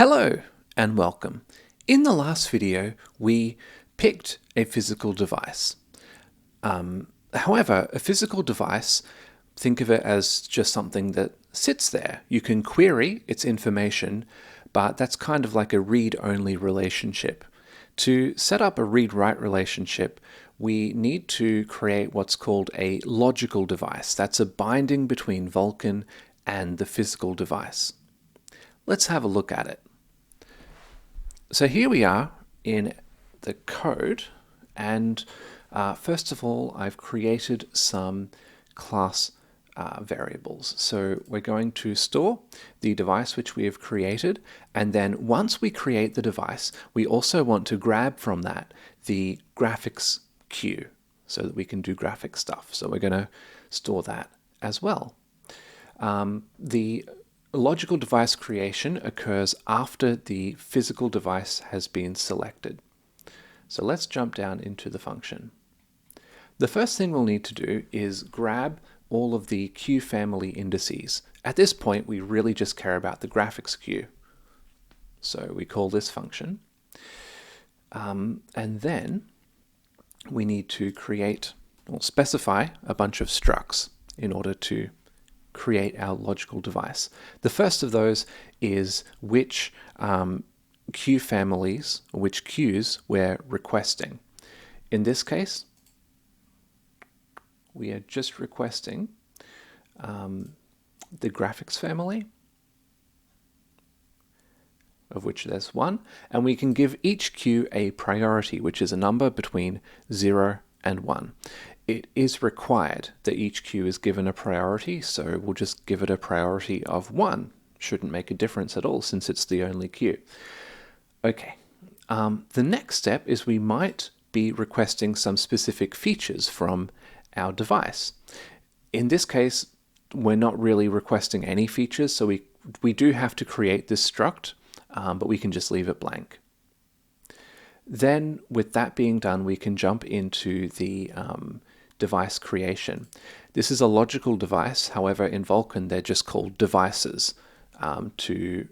Hello and welcome. In the last video, we picked a physical device. However, a physical device, think of it as just something that sits there. You can query its information, but that's kind of like a read-only relationship. To set up a read-write relationship, we need to create what's called a logical device. That's a binding between Vulkan and the physical device. Let's have a look at it. So here we are in the code, and first of all, I've created some class variables. So we're going to store the device which we have created, and then once we create the device, we also want to grab from that the graphics queue so that we can do graphic stuff. So we're going to store that as well. The logical device creation occurs after the physical device has been selected. So let's jump down into the function. The first thing we'll need to do is grab all of the queue family indices. At this point, we really just care about the graphics queue. So we call this function. And then we need to create or specify a bunch of structs in order to create our logical device. The first of those is which queue families, or which queues we're requesting. In this case, we are just requesting the graphics family, of which there's one, and we can give each queue a priority, which is a number between 0 and 1. It is required that each queue is given a priority, so we'll just give it a priority of 1. Shouldn't make a difference at all since it's the only queue. Okay, the next step is we might be requesting some specific features from our device. In this case, we're not really requesting any features, so we do have to create this struct, but we can just leave it blank. Then, with that being done, we can jump into the device creation. This is a logical device, however in Vulkan they're just called devices to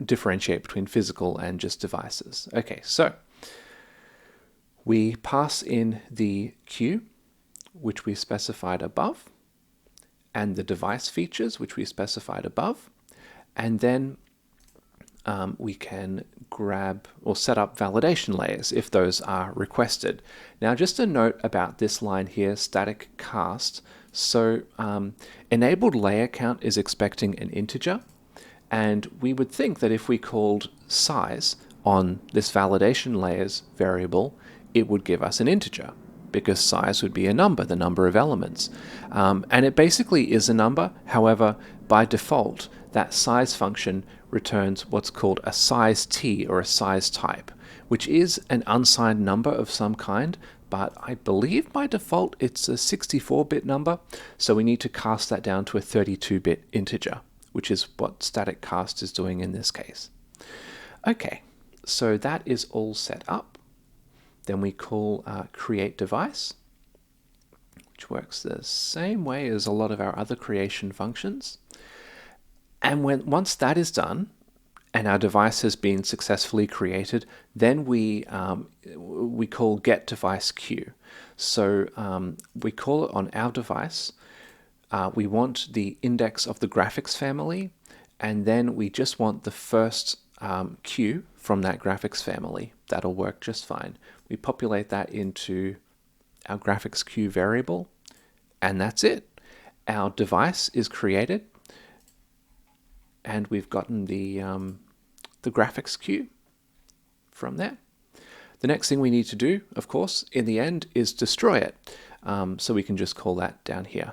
differentiate between physical and just devices. Okay, so we pass in the queue which we specified above and the device features which we specified above, and then we can grab or set up validation layers if those are requested. Now just a note about this line here, static cast. So enabled layer count is expecting an integer, and we would think that if we called size on this validation layers variable, it would give us an integer, because size would be a number, the number of elements. And it basically is a number. However, by default, that size function returns what's called a size t, or a size type, which is an unsigned number of some kind, but I believe by default it's a 64-bit number, so we need to cast that down to a 32-bit integer, which is what static cast is doing in this case. Okay, so that is all set up. Then we call create device, which works the same way as a lot of our other creation functions. And once that is done and our device has been successfully created, then we call get device queue. So we call it on our device. We want the index of the graphics family, and then we just want the first queue from that graphics family. That'll work just fine. We populate that into our graphics queue variable, and that's it. Our device is created, and we've gotten the graphics queue from there. The next thing we need to do, of course, in the end is destroy it. So we can just call that down here.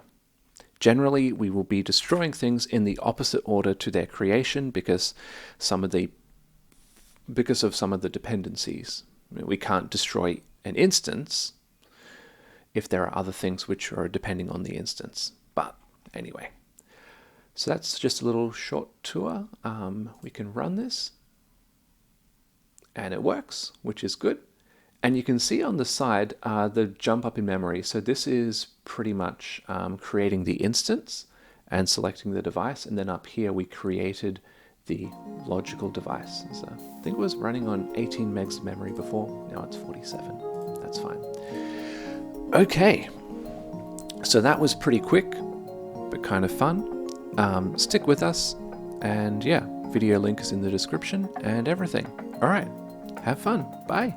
Generally, we will be destroying things in the opposite order to their creation because of some of the dependencies. We can't destroy an instance if there are other things which are depending on the instance. But anyway. So that's just a little short tour. We can run this, and it works, which is good. And you can see on the side the jump up in memory. So this is pretty much creating the instance and selecting the device. And then up here we created the logical device. So I think it was running on 18 megs of memory before, now it's 47. That's fine. Okay, so that was pretty quick, but kind of fun. Stick with us, and yeah, video link is in the description and everything. All right, have fun. Bye.